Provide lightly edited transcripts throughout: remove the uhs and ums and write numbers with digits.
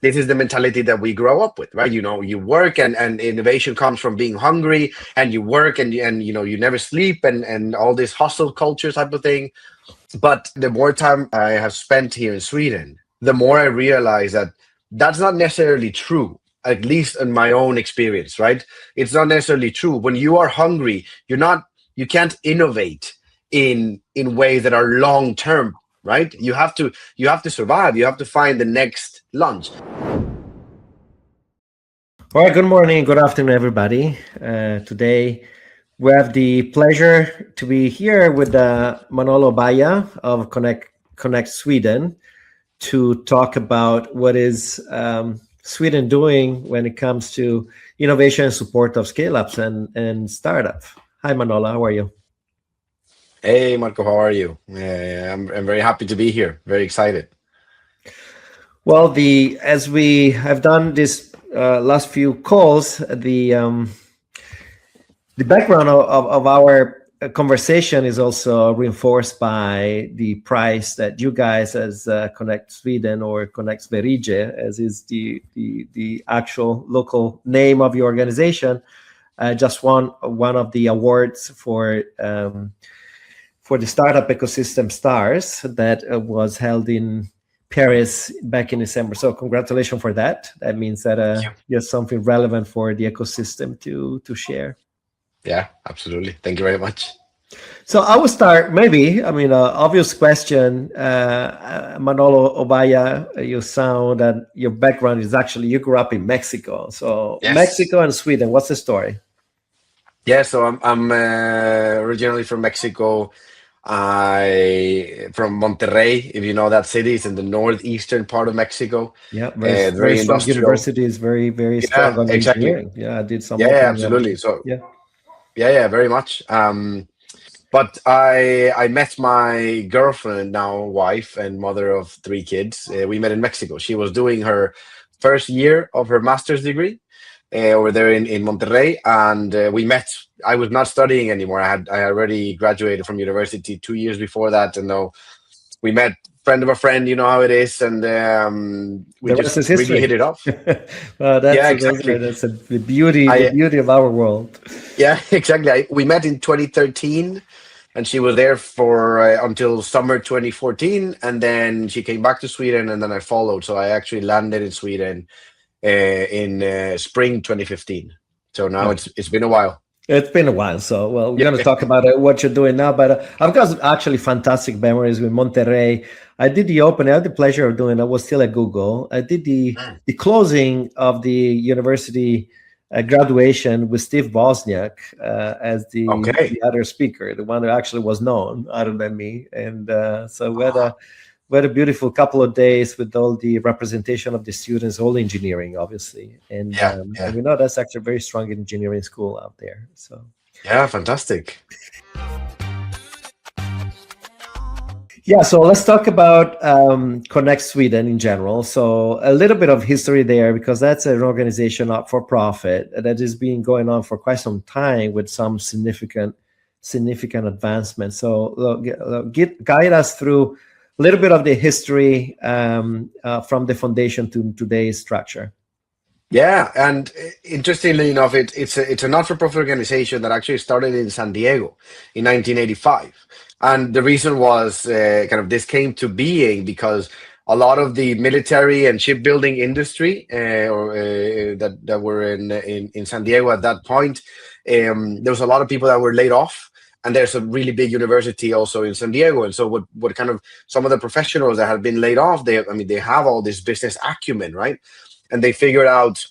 this is the mentality that we grow up with, right? You work, and innovation comes from being hungry, and you work, and you never sleep, and all this hustle culture type of thing. But the more time I have spent here in Sweden, the more I realize that that's not necessarily true, at least in my own experience, right? It's not necessarily true. When you are hungry, you can't innovate in ways that are long term, right? You have to survive. You have to find the next lunch. All right, good morning, good afternoon, everybody. Today, we have the pleasure to be here with Manolo Obaya of Connect Sweden to talk about what is Sweden doing when it comes to innovation and support of scale-ups and startups. Hi, Manolo, how are you? Hey, Marco, how are you? I'm very happy to be here. Very excited. Well, as we have done this last few calls, the background of our conversation is also reinforced by the prize that you guys, as Connect Sweden or Connect Sverige, as is the actual local name of your organization, just won one of the awards for the startup ecosystem stars that was held in Paris back in December. So congratulations for that. That means that you have something relevant for the ecosystem to share. Yeah, absolutely. Thank you very much. So I will start, maybe, obvious question, Manolo Obaya, you sound and your background is actually, you grew up in Mexico. So Yes. Mexico and Sweden, what's the story? Yeah, so I'm originally from Mexico. From Monterrey, if you know that city. It's in the northeastern part of Mexico. Yeah, Very very strong industrial. university, is very, very strong Yeah, on exactly. engineering. Yeah, I did some Yeah, opening absolutely. So yeah. yeah, very much. But I met my girlfriend, now wife and mother of three kids. We met in Mexico. She was doing her first year of her master's degree over there in Monterrey, and we met. I was not studying anymore. I already graduated from university 2 years before that, and now we met. Friend of a friend, you know how it is, and we The rest is just really history. hit it off. Well, Yeah, exactly. that's the beauty of our world. Yeah, exactly. We met in 2013, and she was there for until summer 2014, and then she came back to Sweden, and then I followed. So I actually landed in Sweden in spring 2015. So now Yeah. it's been a while. It's been a while, so well, we're Yeah. going to talk about what you're doing now. But I've got actually fantastic memories with Monterrey. I did the opening. I had the pleasure of doing. I was still at Google. I did the closing of the university graduation with Steve Bosniak as Okay. the other speaker, the one who actually was known other than me. And so we had a beautiful couple of days with all the representation of the students, all engineering, obviously. And, Yeah. and we know that's actually a very strong engineering school out there. So Yeah, fantastic. yeah, so let's talk about Connect Sweden in general. So a little bit of history there, because that's an organization not for profit that has been going on for quite some time with some significant advancements. So guide us through a little bit of the history from the foundation to today's structure. Yeah, and interestingly enough, it's a not-for-profit organization that actually started in San Diego in 1985, and the reason was kind of this came to being because a lot of the military and shipbuilding industry that were in San Diego at that point, there was a lot of people that were laid off. And there's a really big university also in San Diego, and so what kind of some of the professionals that have been laid off, they have all this business acumen, right? And they figured out,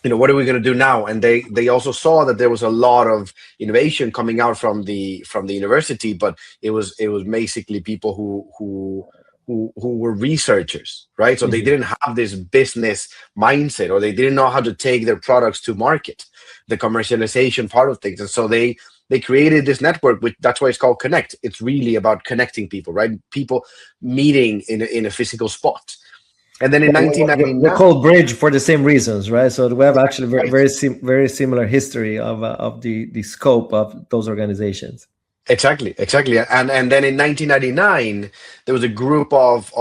what are we going to do now? And they also saw that there was a lot of innovation coming out from the university, but it was basically people who were researchers, right? So they didn't have this business mindset, or they didn't know how to take their products to market, the commercialization part of things. And so they created this network, which that's why it's called Connect. It's really about connecting people, right? People meeting in a physical spot. And then in 1999, we're called Bridge for the same reasons, right? So we have actually very similar history of the scope of those organizations. Exactly. And then in 1999, there was a group of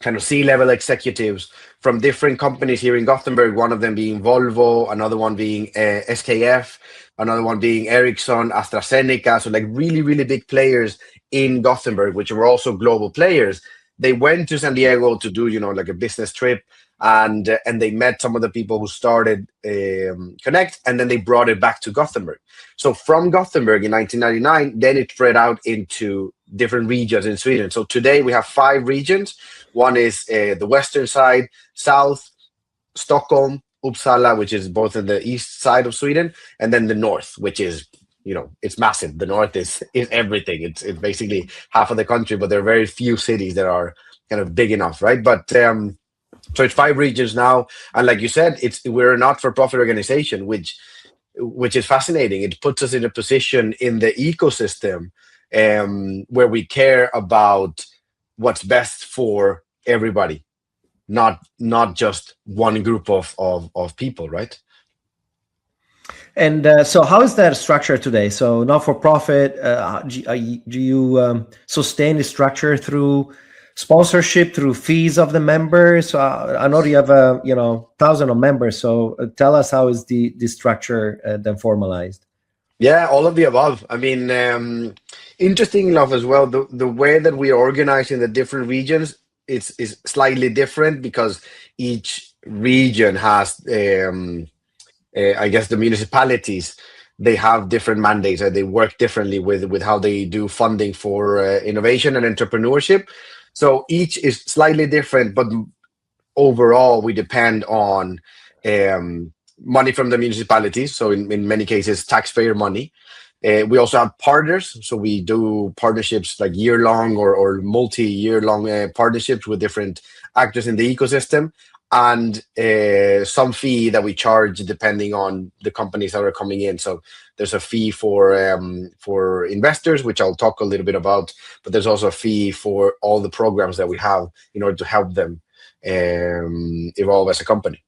kind of C-level executives from different companies here in Gothenburg, one of them being Volvo, another one being SKF, another one being Ericsson, AstraZeneca, so like really, really big players in Gothenburg, which were also global players. They went to San Diego to do, like a business trip, and they met some of the people who started Connect, and then they brought it back to Gothenburg. So from Gothenburg in 1999, then it spread out into different regions in Sweden. So today we have 5 regions. One is the western side, south, Stockholm, Uppsala, which is both in the east side of Sweden, and then the north, which is, it's massive. The north is everything. It's basically half of the country, but there are very few cities that are kind of big enough, right? But so it's 5 regions now, and like you said, we're a not-for-profit organization, which is fascinating. It puts us in a position in the ecosystem where we care about what's best for everybody, not just one group of people, right? And so how is that structure today? So not for profit, do you sustain the structure through sponsorship, through fees of the members? I know you have 1,000 of members, so tell us, how is the structure then formalized? Yeah, all of the above. I mean, interesting enough as well, the way that we are organized in the different regions is slightly different, because each region has I guess the municipalities, they have different mandates, and they work differently with how they do funding for innovation and entrepreneurship. So each is slightly different, but overall we depend on money from the municipalities. So in many cases, taxpayer money. We also have partners. So we do partnerships like year-long or multi-year-long partnerships with different actors in the ecosystem, and some fee that we charge depending on the companies that are coming in. So there's a fee for investors, which I'll talk a little bit about, but there's also a fee for all the programs that we have in order to help them evolve as a company.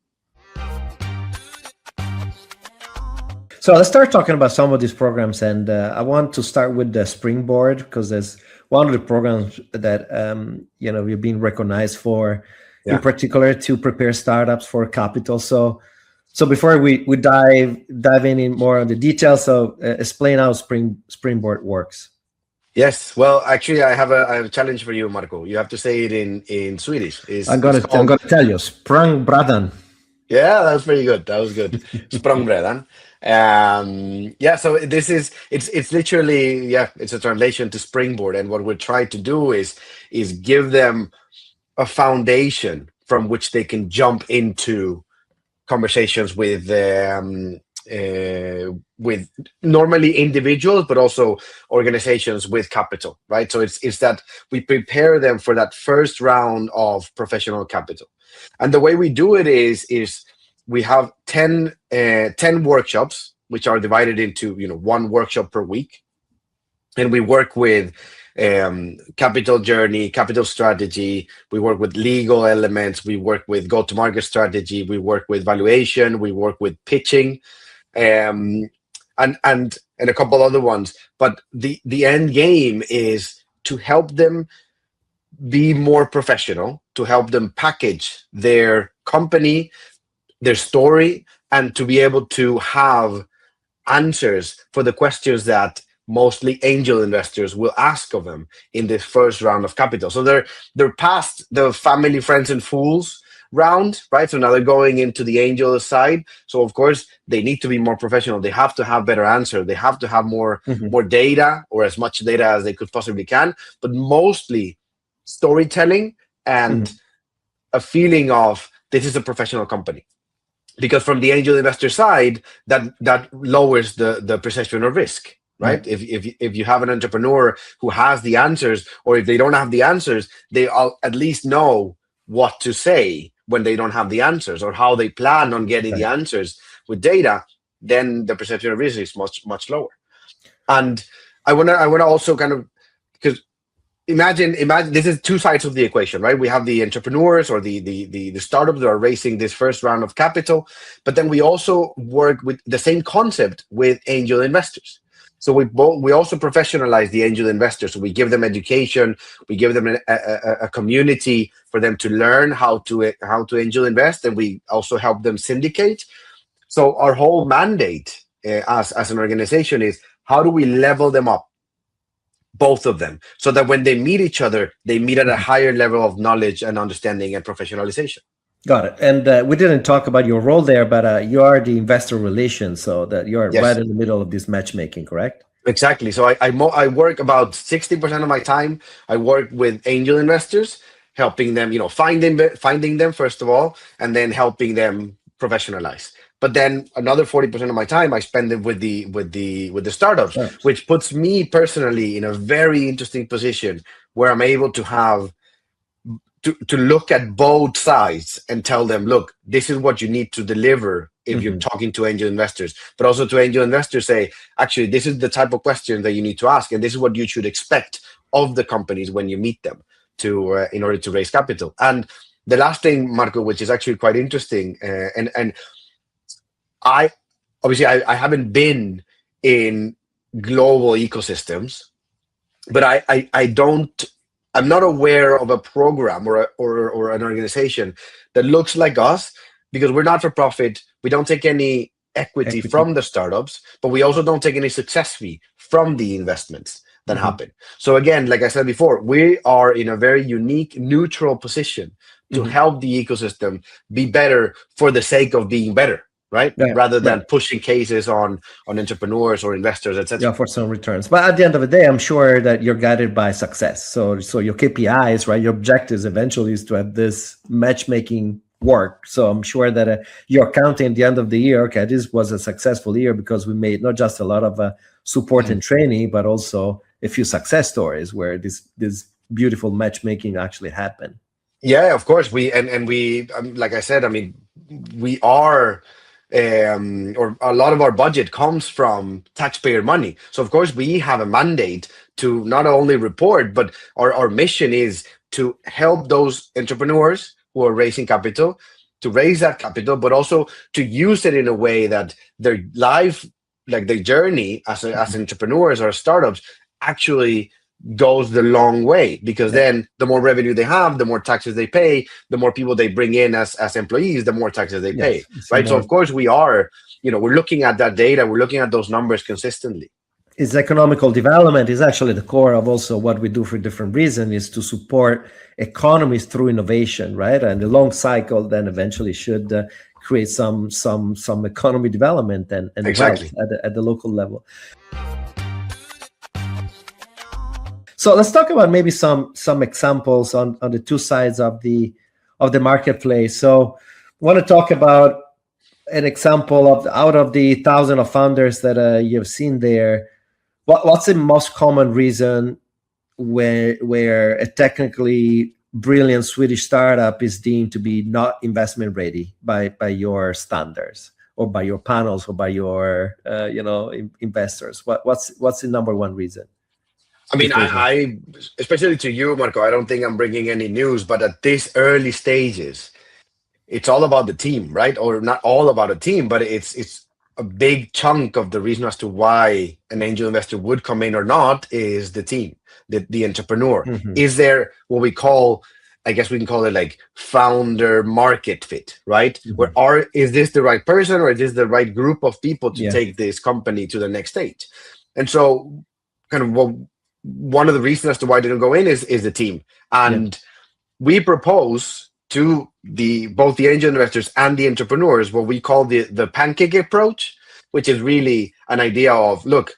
So let's start talking about some of these programs, and I want to start with the Springboard, because there's one of the programs that you've been recognized for, in particular to prepare startups for capital. So before we dive in more on the details, so explain how Springboard works. Yes, well, actually, I have a challenge for you, Marco. You have to say it in Swedish. I'm gonna tell you, Språngbrädan. Yeah, that was pretty good. That was good. Språngbrädan. So it's literally, it's a translation to Springboard, and what we're trying to do is give them a foundation from which they can jump into conversations with normally individuals, but also organizations with capital, right? So it's that we prepare them for that first round of professional capital. And the way we do it is we have 10 workshops, which are divided into one workshop per week, and we work with capital journey, capital strategy. We work with legal elements. We work with go-to-market strategy. We work with valuation. We work with pitching, and a couple other ones. But the end game is to help them be more professional, to help them package their company, their story, and to be able to have answers for the questions that mostly angel investors will ask of them in this first round of capital. So they're past the family, friends, and fools round, right? So now they're going into the angel side. So of course they need to be more professional. They have to have better answers. They have to have more data, or as much data as they could possibly can, but mostly storytelling and a feeling of this is a professional company. Because from the angel investor side, that lowers the perception of risk, right? If you have an entrepreneur who has the answers, or if they don't have the answers, they all at least know what to say when they don't have the answers, or how they plan on getting the answers with data. Then the perception of risk is much lower. And I wanna also kind of, because imagine this is two sides of the equation, right? We have the entrepreneurs or the startups that are raising this first round of capital, but then we also work with the same concept with angel investors. So we also professionalize the angel investors. So we give them education, we give them a community for them to learn how to angel invest, and we also help them syndicate. So our whole mandate as an organization is, how do we level them up, both of them, so that when they meet each other, they meet at a higher level of knowledge and understanding and professionalization. Got it. And we didn't talk about your role there, but you are the investor relations, so that you're Yes. right in the middle of this matchmaking, correct? Exactly. So I work about 60% of my time. I work with angel investors, helping them, finding them first of all, and then helping them professionalize. But then another 40% of my time I spend it with the startups, which puts me personally in a very interesting position where I'm able to have to look at both sides and tell them, look, this is what you need to deliver if you're talking to angel investors, but also to angel investors say, actually, this is the type of question that you need to ask, and this is what you should expect of the companies when you meet them to in order to raise capital. And the last thing, Marco, which is actually quite interesting, and I obviously I haven't been in global ecosystems, but I'm not aware of a program or an organization that looks like us, because we're not for profit. We don't take any equity from the startups, but we also don't take any success fee from the investments that happen. So again, like I said before, we are in a very unique, neutral position to help the ecosystem be better for the sake of being better. Right, rather than pushing cases on entrepreneurs or investors, etc. Yeah, for some returns. But at the end of the day, I'm sure that you're guided by success. So your KPIs, right? Your objectives eventually is to have this matchmaking work. So I'm sure that you're counting at the end of the year. Okay, this was a successful year because we made not just a lot of support and training, but also a few success stories where this beautiful matchmaking actually happened. Yeah, of course. We like I said, I mean, we are. Or a lot of our budget comes from taxpayer money. So of course we have a mandate to not only report, but our mission is to help those entrepreneurs who are raising capital to raise that capital, but also to use it in a way that their life, like their journey as entrepreneurs or startups, actually goes the long way, because then the more revenue they have, the more taxes they pay, the more people they bring in as employees, the more taxes they pay, right? So of course we are, we're looking at that data, we're looking at those numbers consistently. Its economical development is actually the core of also what we do for different reasons, is to support economies through innovation, right? And the long cycle then eventually should create some economy development and exactly. wealth at the local level. So let's talk about maybe some examples on the two sides of the marketplace. So I want to talk about an example of out of the thousands of founders that you've seen there. What's the most common reason where a technically brilliant Swedish startup is deemed to be not investment ready by your standards, or by your panels, or by your investors? What's the number one reason? I mean, I especially to you, Marco, I don't think I'm bringing any news, but at this early stages, it's all about the team, right? Or not all about a team, but it's a big chunk of the reason as to why an angel investor would come in or not is the team, the entrepreneur. Is there what we call, I guess we can call it like founder market fit, right? Is this the right person, or is this the right group of people to take this company to the next stage? And so kind of one of the reasons as to why they don't go in is the team. And we propose to both the angel investors and the entrepreneurs what we call the pancake approach, which is really an idea of, look,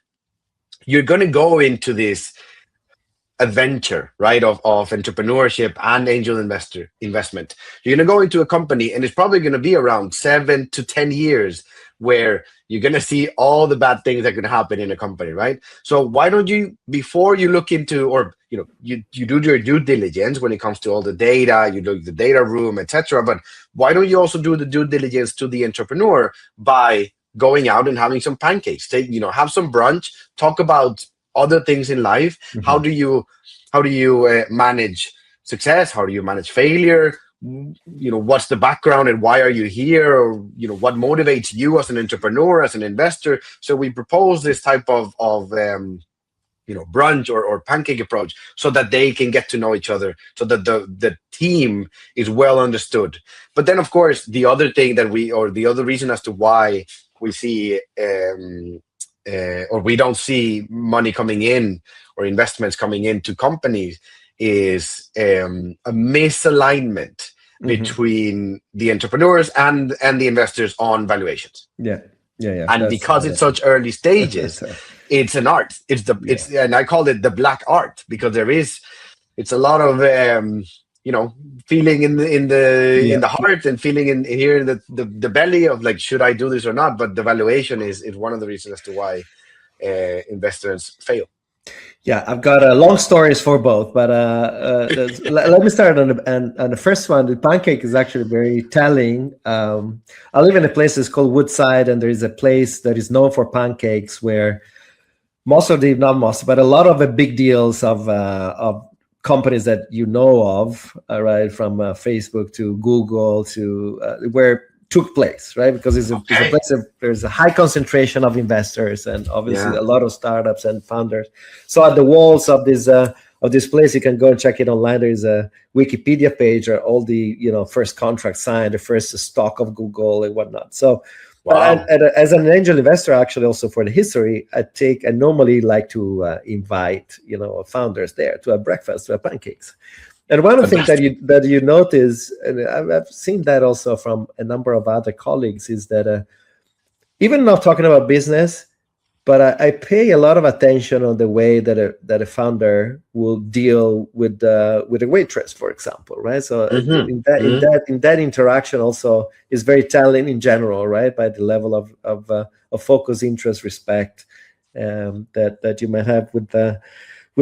you're going to go into this adventure, right, of entrepreneurship and angel investment. You're going to go into a company, and it's probably going to be around 7 to 10 years where you're going to see all the bad things that can happen in a company, right? So why don't you, before you look into, or you do your due diligence when it comes to all the data, you look at the data room, etc. But why don't you also do the due diligence to the entrepreneur by going out and having some pancakes? Have some brunch, talk about other things in life. How do you manage success? How do you manage failure? what's the background and why are you here, or what motivates you as an entrepreneur, as an investor. So we propose this type of brunch or pancake approach, so that they can get to know each other, so that the team is well understood. But then, of course, the other thing that the other reason as to why we see or we don't see money coming in or investments coming into companies is a misalignment between the entrepreneurs and the investors on valuations. Yeah. And because it's such early stages, it's an art. It's and I call it the black art, because it's a lot of feeling in the heart, and feeling in here in the belly of like, should I do this or not? But the valuation is one of the reasons as to why investors fail. Yeah, I've got long stories for both, but let me start on the first one. The pancake is actually very telling. I live in a place that's called Woodside, and there is a place that is known for pancakes where but a lot of the big deals of companies that you know of, right, from Facebook to Google to where took place, right? Because it's a place there's a high concentration of investors, and obviously a lot of startups and founders. So at the walls of this place, you can go and check it online. There is a Wikipedia page or all the first contract signed, the first stock of Google and whatnot. So as an angel investor, actually, also for the history, I normally like to invite founders there to a breakfast, to a pancakes. And one of the things that you notice, and I've seen that also from a number of other colleagues, is that even not talking about business, but I pay a lot of attention on the way that a founder will deal with a waitress, for example, right? So in that interaction also is very telling in general, right? By the level of focus, interest, respect that you might have with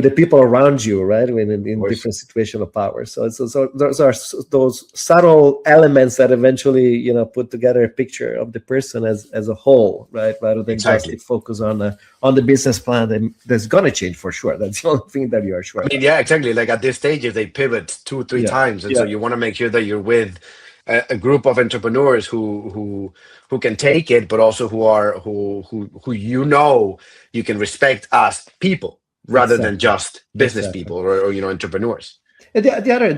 the people around you, right? When in different situations of power. So those are those subtle elements that eventually, put together a picture of the person as a whole, right? Rather than just focus on the business plan that's going to change for sure. That's the only thing that you are sure about. Yeah, exactly. Like at this stage, if they pivot 2-3 times, and so you want to make sure that you're with a group of entrepreneurs who can take it, but also who you can respect as people, rather than just business people or entrepreneurs. The other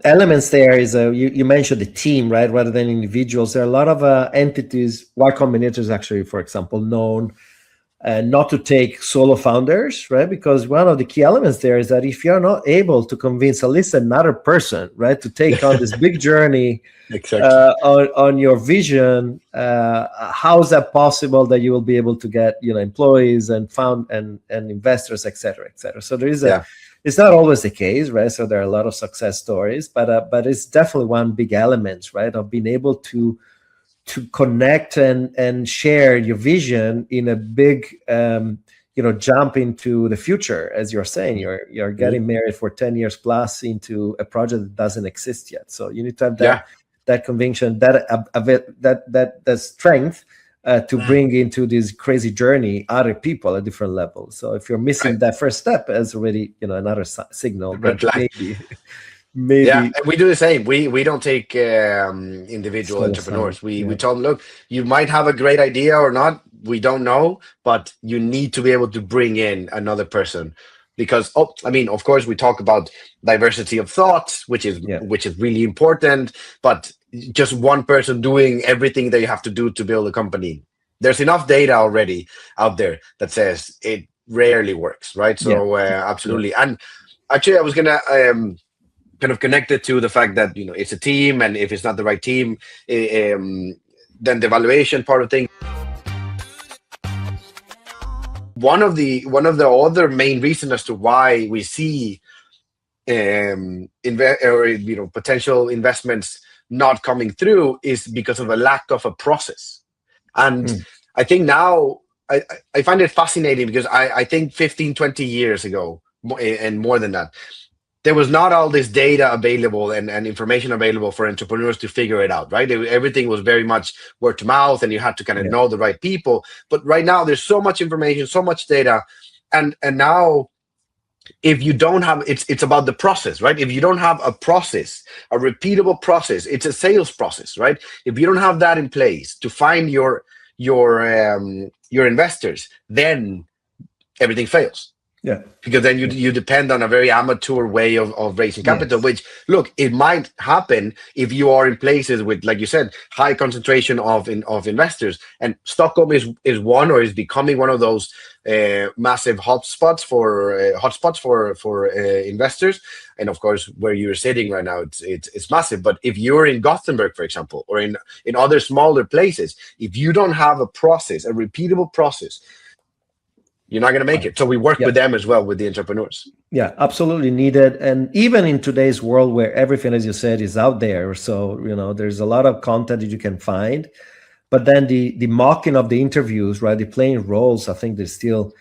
elements there is you mentioned the team, right? Rather than individuals, there are a lot of entities. Y Combinator is actually, for example, known not to take solo founders, right? Because one of the key elements there is that if you're not able to convince at least another person, right, to take on this big journey on your vision, how is that possible that you will be able to get employees and investors, et cetera, et cetera? So there is it's not always the case, right? So there are a lot of success stories, but it's definitely one big element, right, of being able to connect and share your vision in a big jump into the future. As you're saying, you're getting married for 10 years plus into a project that doesn't exist yet. So you need to have that conviction, that strength to bring into this crazy journey other people at different levels. So if you're missing that first step, as already another signal that maybe and we do the same. We don't take individual entrepreneurs. We tell them, look, you might have a great idea or not, we don't know, but you need to be able to bring in another person, because of course we talk about diversity of thoughts, which is really important, but just one person doing everything that you have to do to build a company, there's enough data already out there that says it rarely works, right? So absolutely. And actually I was gonna kind of connected to the fact that it's a team, and if it's not the right team, then the valuation part of things. One of the other main reasons as to why we see potential investments not coming through is because of a lack of a process. And I think now I find it fascinating, because I think 15-20 years ago, and more than that, there was not all this data available and information available for entrepreneurs to figure it out, right? Everything was very much word to mouth, and you had to kind of know the right people. But right now there's so much information, so much data, and now if you don't have, it's about the process, right? If you don't have a process, a repeatable process, it's a sales process, right? If you don't have that in place to find your investors, then everything fails, Yeah. because then you depend on a very amateur way of raising capital. Yes. Which, look, it might happen if you are in places with, like you said, high concentration of investors, and Stockholm is one, or is becoming one of those massive hotspots for investors. And of course, where you're sitting right now, it's massive. But if you're in Gothenburg, for example, or in other smaller places, if you don't have a process, a repeatable process, you're not going to make it. So we work with them as well, with the entrepreneurs. Yeah, absolutely needed. And even in today's world where everything, as you said, is out there, so there's a lot of content that you can find, but then the mocking of the interviews, right, the playing roles, I think there's still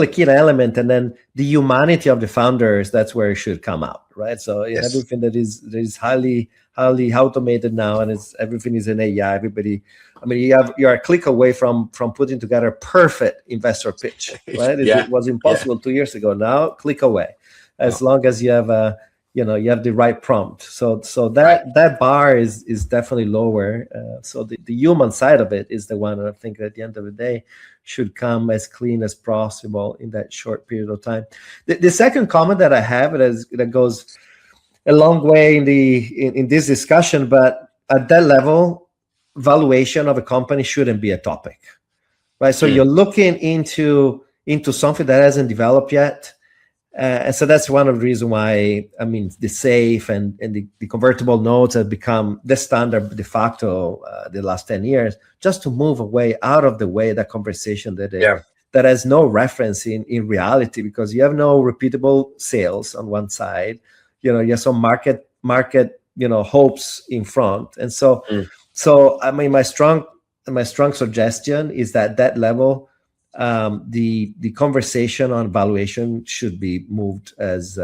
a key element. And then the humanity of the founders, that's where it should come out, right? So everything that is highly automated now, and everything is in AI. Everybody, I mean, you're a click away from putting together a perfect investor pitch, right? It was impossible 2 years ago. Now, click away, as long as you have you have the right prompt. So that bar is definitely lower. So the human side of it is the one I think at the end of the day should come as clean as possible in that short period of time. The second comment that I have that goes a long way in this discussion, but at that level, valuation of a company shouldn't be a topic, right? So you're looking into something that hasn't developed yet. And so that's one of the reasons why, I mean, the safe and the convertible notes have become the standard de facto the last 10 years, just to move away out of the way that conversation that has no reference in reality, because you have no repeatable sales on one side. You have some market hopes in front. And so I mean, my strong suggestion is that level, the conversation on valuation should be moved as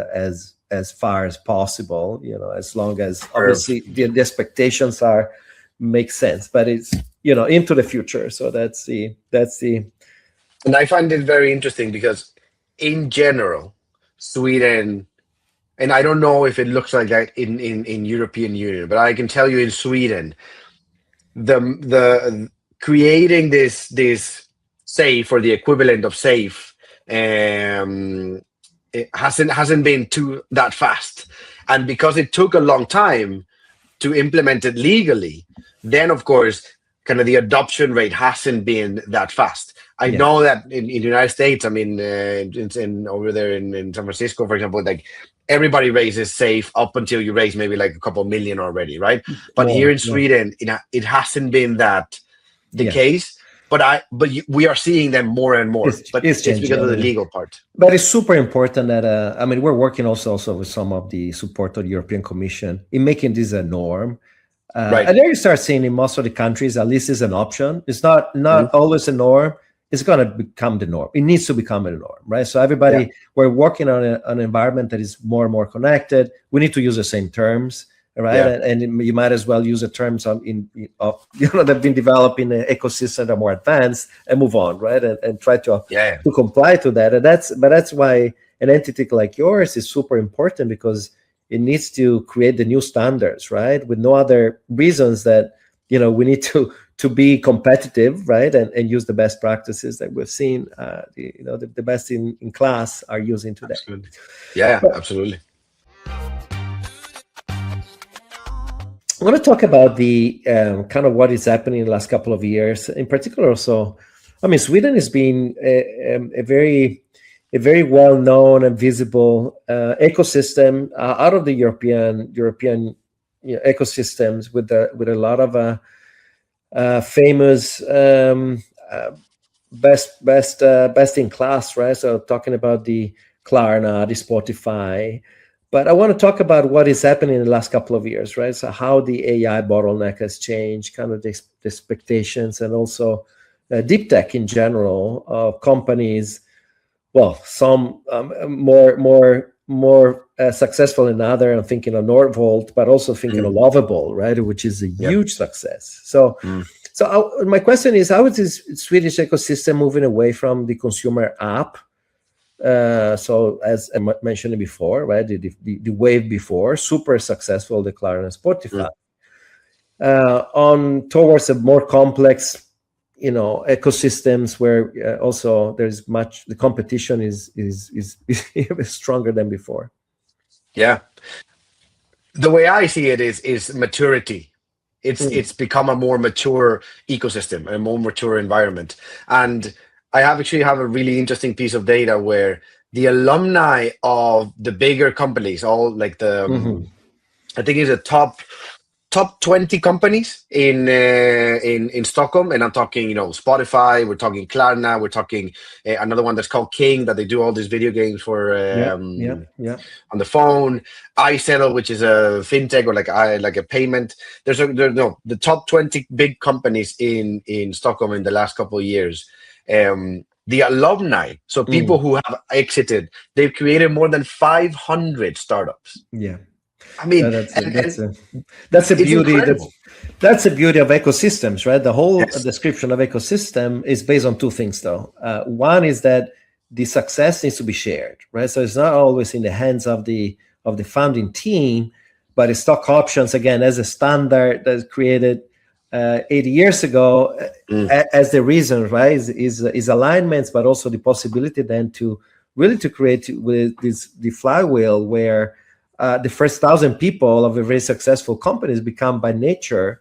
far as possible, as long as obviously the expectations make sense, but it's into the future. So that's the and I find it very interesting because in general, Sweden, and I don't know if it looks like that in European Union, but I can tell you in Sweden, the creating this safe, or the equivalent of safe, it hasn't been that fast. And because it took a long time to implement it legally, then of course kind of the adoption rate hasn't been that fast. I know that in the United States, I mean, in over there in San Francisco, for example, like everybody raises safe up until you raise maybe like a couple million already, right? But here in Sweden, it hasn't been that the case. But we are seeing them more and more. It's because of the legal part. But it's super important that I mean, we're working also with some of the support of the European Commission in making this a norm. And then you start seeing in most of the countries, at least, is an option. It's not always a norm. It's going to become the norm. It needs to become a norm, right? So everybody, we're working on an environment that is more and more connected. We need to use the same terms, right? And you might as well use the terms that have been developed in an ecosystem that are more advanced, and move on, right? And try to comply to that. And that's why an entity like yours is super important, because it needs to create the new standards, right? With no other reasons that we need to be competitive, right? And use the best practices that we've seen. The best in class are using today. Absolutely. Absolutely. I want to talk about the kind of what is happening in the last couple of years. In particular, also, I mean, Sweden has been a very well-known and visible ecosystem out of the European ecosystems, with a lot of famous best in class, right? So talking about the Klarna, the Spotify. But I want to talk about what is happening in the last couple of years, right? So how the AI bottleneck has changed, kind of the expectations, and also deep tech in general of companies. Well, some more successful than other. I'm thinking of Norvolt, but also thinking of Lovable, right, which is a huge success. So my question is, how is this Swedish ecosystem moving away from the consumer app So as I mentioned before, right, the wave before, super successful, the Klarna and Spotify, on towards a more complex, ecosystems where also there's much, the competition is even stronger than before. Yeah. The way I see it is maturity. It's become a more mature ecosystem, a more mature environment. And I actually have a really interesting piece of data where the alumni of the bigger companies, all like the I think it's a top 20 companies in Stockholm, and I'm talking, Spotify, we're talking Klarna, we're talking another one that's called King, that they do all these video games for Yeah. on the phone. iSettle, which is a fintech, or like a payment. The top 20 big companies in Stockholm in the last couple of years. The alumni, so people who have exited, they've created more than 500 startups. Yeah. I mean, That's a it's beauty. incredible. That's the beauty of ecosystems, right? The whole Yes. description of ecosystem is based on two things, though. One is that the success needs to be shared, right? So it's not always in the hands of the founding team, but the stock options, again, as a standard that's created 80 years ago, as the reason, right, is alignments, but also the possibility then to really to create with the flywheel where the first 1,000 people of a very successful companies become by nature,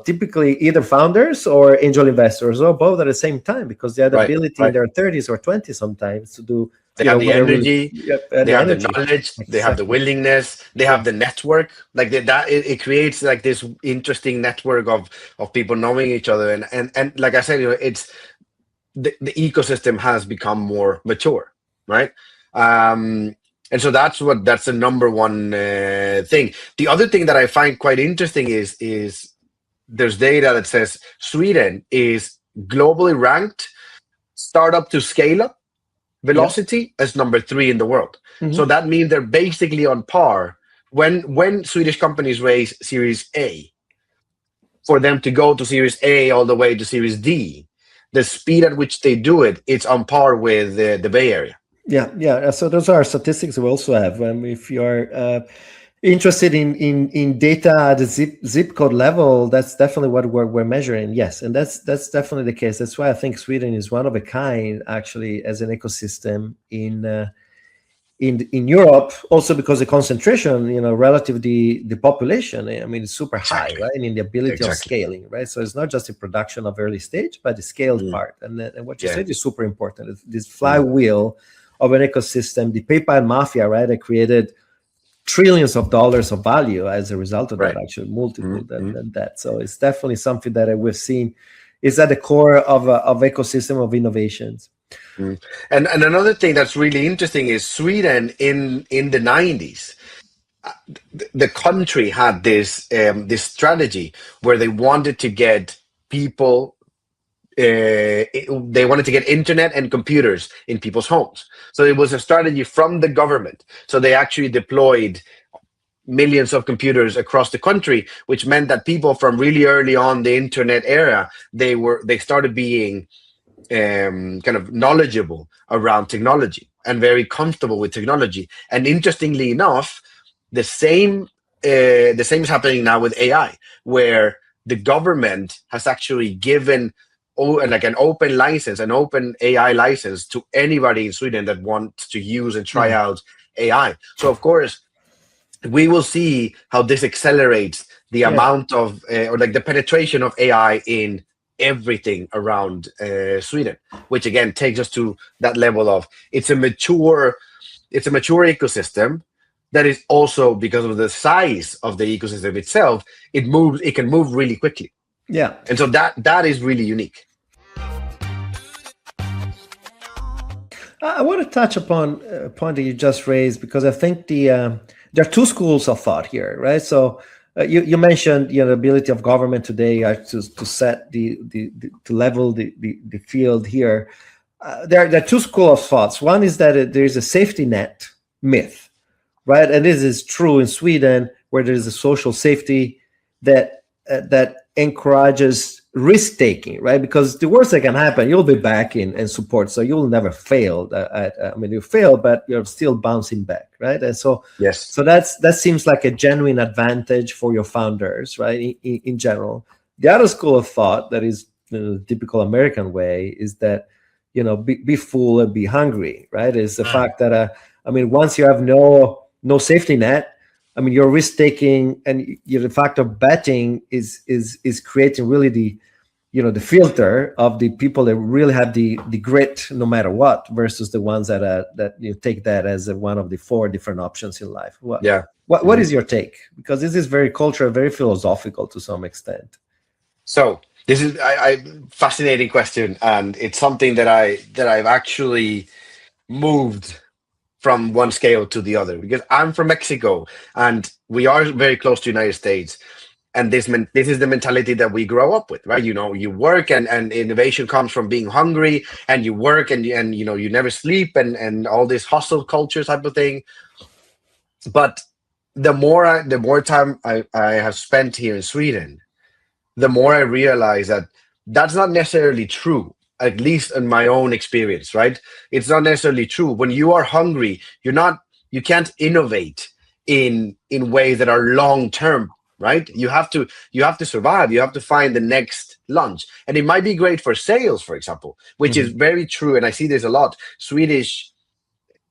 typically either founders or angel investors, or both at the same time, because they have the ability in their 30s or 20s sometimes to do. They have the energy, they have the energy. knowledge, they have the willingness, they have the network. Like it creates like this interesting network of people knowing each other, and like I said, it's the ecosystem has become more mature, right? And so that's the number one thing. The other thing that I find quite interesting is there's data that says Sweden is globally ranked startup to scale up velocity as number 3 in the world. So that means they're basically on par when Swedish companies raise Series A. For them to go to Series A all the way to Series D, the speed at which they do it, it's on par with the Bay Area. Yeah. So those are statistics we also have. If you're interested in data at the zip code level, that's definitely what we're measuring. Yes, and that's definitely the case. That's why I think Sweden is one of a kind, actually, as an ecosystem in Europe. Also because the concentration, relative to the population, I mean, it's super high, right? And in the ability of scaling, right? So it's not just the production of early stage, but the scaled part. And what you said is super important. This flywheel of an ecosystem, the PayPal mafia, right? They created trillions of dollars of value as a result of that, actually multiple than that. So it's definitely something that we've seen is at the core of ecosystem of innovations. And another thing that's really interesting is Sweden in the 90s. The country had this strategy where they wanted to get people. They wanted to get internet and computers in people's homes. So it was a strategy from the government. So they actually deployed millions of computers across the country, which meant that people from really early on the internet era, they started being kind of knowledgeable around technology and very comfortable with technology. And interestingly enough, the same is happening now with AI, where the government has actually given like an open license, an open AI license to anybody in Sweden that wants to use and try out AI. So of course, we will see how this accelerates the amount of or like the penetration of AI in everything around Sweden, which again takes us to that level of it's a mature ecosystem that is also, because of the size of the ecosystem itself, it can move really quickly. Yeah. And so that is really unique. I want to touch upon a point that you just raised, because I think there are two schools of thought here, right? So you mentioned the ability of government today to set to level the field here. There are two schools of thoughts. One is that there is a safety net myth, right? And this is true in Sweden, where there is a social safety that encourages risk taking, right? Because the worst that can happen, you'll be back in support, so you'll never fail. I mean, you fail, but you're still bouncing back, right? And so, Yes. that seems like a genuine advantage for your founders, right? In general, the other school of thought that is, the typical American way is that, be full and be hungry, right? Is the fact that I mean, once you have no safety net, I mean, your risk taking and the fact of betting is creating really the filter of the people that really have the grit no matter what, versus the ones that take that as one of the four different options in life. Yeah. What is your take? Because this is very cultural, very philosophical to some extent. So this is I fascinating question, and it's something that I've actually moved from one scale to the other, because I'm from Mexico and we are very close to the United States. And this is the mentality that we grow up with, right? You work, and innovation comes from being hungry, and you work, and you never sleep, and all this hustle culture type of thing. But the more time I have spent here in Sweden, the more I realize that that's not necessarily true, at least in my own experience, right? It's not necessarily true. When you are hungry, you can't innovate in ways that are long term, right? You have to survive. You have to find the next lunch. And it might be great for sales, for example, which is Mhm. very true. And I see this a lot. Swedish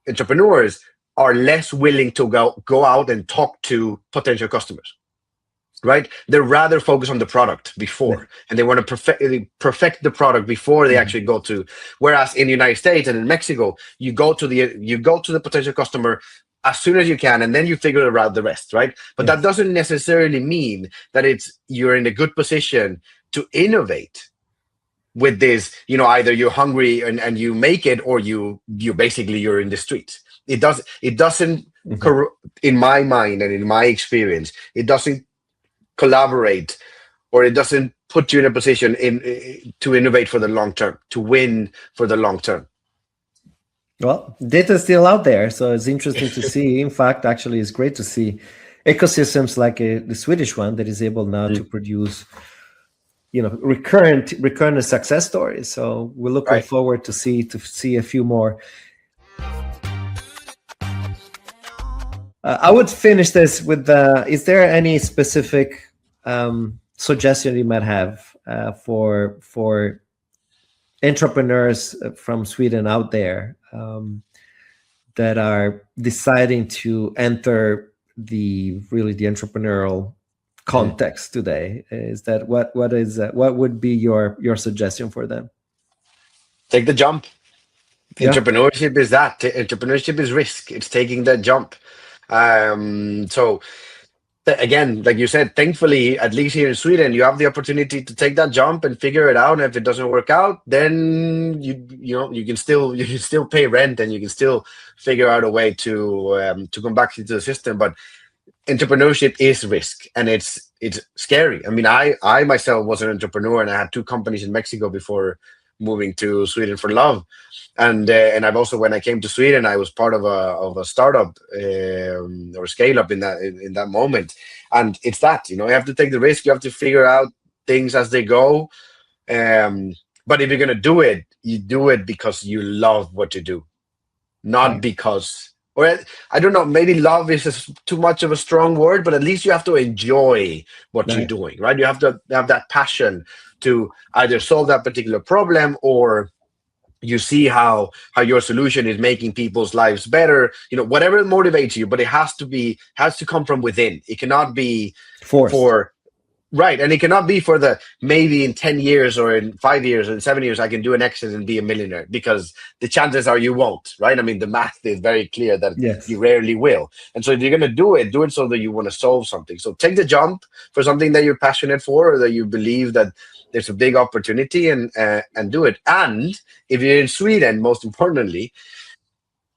entrepreneurs are less willing to go out and talk to potential customers, right? They're rather focused on the product Yeah. before, and they want to perfect the product before they Mhm. actually go to. Whereas in the United States and in Mexico, you go to the potential customer as soon as you can, and then you figure out the rest, right? But that Yes. doesn't necessarily mean that you're in a good position to innovate with this. Either you're hungry and you make it, or you basically you're in the streets. It doesn't Mhm. in my mind and in my experience, it doesn't collaborate, or it doesn't put you in a position to innovate for the long term, to win for the long term. Well, data is still out there, so it's interesting to see. In fact, actually, it's great to see ecosystems like the Swedish one that is able now to Mm. produce, recurrent success stories. So we're looking Right. forward to see a few more. I would finish this with: is there any specific suggestion you might have for entrepreneurs from Sweden out there, that are deciding to enter the entrepreneurial Mhm. context today? Is that what would be your suggestion for them? Take the jump. Yeah. Entrepreneurship is that. Entrepreneurship is risk. It's taking that jump. So again, like you said, thankfully, at least here in Sweden, you have the opportunity to take that jump and figure it out. And if it doesn't work out, then you can still pay rent, and you can still figure out a way to come back into the system. But entrepreneurship is risk, and it's scary. I mean, I myself was an entrepreneur, and I had two companies in Mexico before moving to Sweden for love. And I've also, when I came to Sweden, I was part of a startup, or scale up in that moment. And it's that, you have to take the risk. You have to figure out things as they go. um but if you're going to do it, you do it because you love what you do, not Right. because, or I don't know, maybe love is too much of a strong word, but at least you have to enjoy what you're Right. doing, right? You have to have that passion to either solve that particular problem, or you see how your solution is making people's lives better, whatever motivates you. But it has to come from within. It cannot be Forced. for right. And it cannot be for the maybe in 10 years or in 5 years or in 7 years I can do an exit and be a millionaire, because the chances are you won't, right? I mean, the math is very clear that you Yes. rarely will. And so if you're going to do it so that you want to solve something. So take the jump for something that you're passionate for, or that you believe that there's a big opportunity, and do it. And if you're in Sweden, most importantly,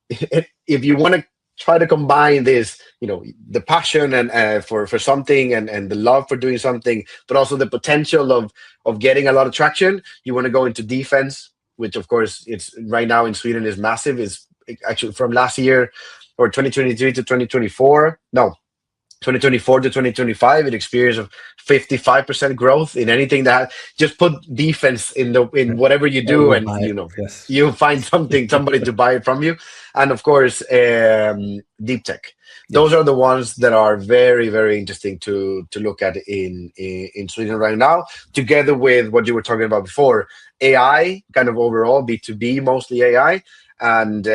if you want to try to combine this, the passion and for something, and the love for doing something, but also the potential of getting a lot of traction, you want to go into defense, which of course it's right now in Sweden is massive. Is actually from last year, or 2023 to 2024. No, 2024 to 2025, it experienced a 55% growth in anything that just put defense in whatever you do, We'll and buy it. Yes. you find somebody to buy it from you. And of course, deep tech. Those Yes. are the ones that are very, very interesting to look at in Sweden right now, together with what you were talking about before, AI, kind of overall B2B, mostly AI, and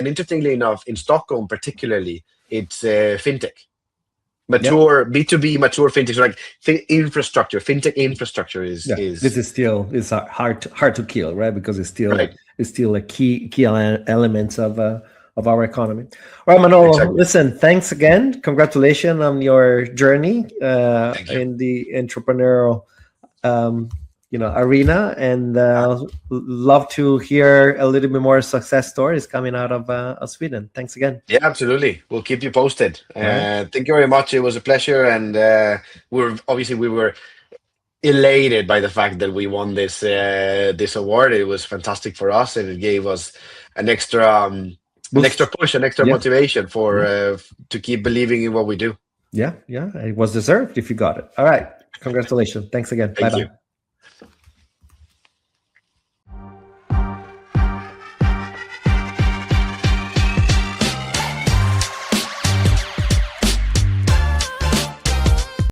interestingly enough, in Stockholm particularly, it's fintech. Yeah. Mature B2B, mature fintech, so like infrastructure, fintech infrastructure Yeah. This is is still hard to kill, right? Because right. it's still a key element of our economy. All right, Manolo. Exactly. Listen, thanks again. Congratulations on your journey Thank you. in the entrepreneurial um, arena, and love to hear a little bit more success stories coming out of Sweden. Thanks again. Yeah, absolutely. We'll keep you posted. All right. Thank you very much. It was a pleasure, and we were elated by the fact that we won this award. It was fantastic for us, and it gave us an extra an extra Boost. push, an extra Yeah. motivation for Yeah. to keep believing in what we do. Yeah. It was deserved if you got it. All right. Congratulations. Thanks again. Bye Thank you. bye.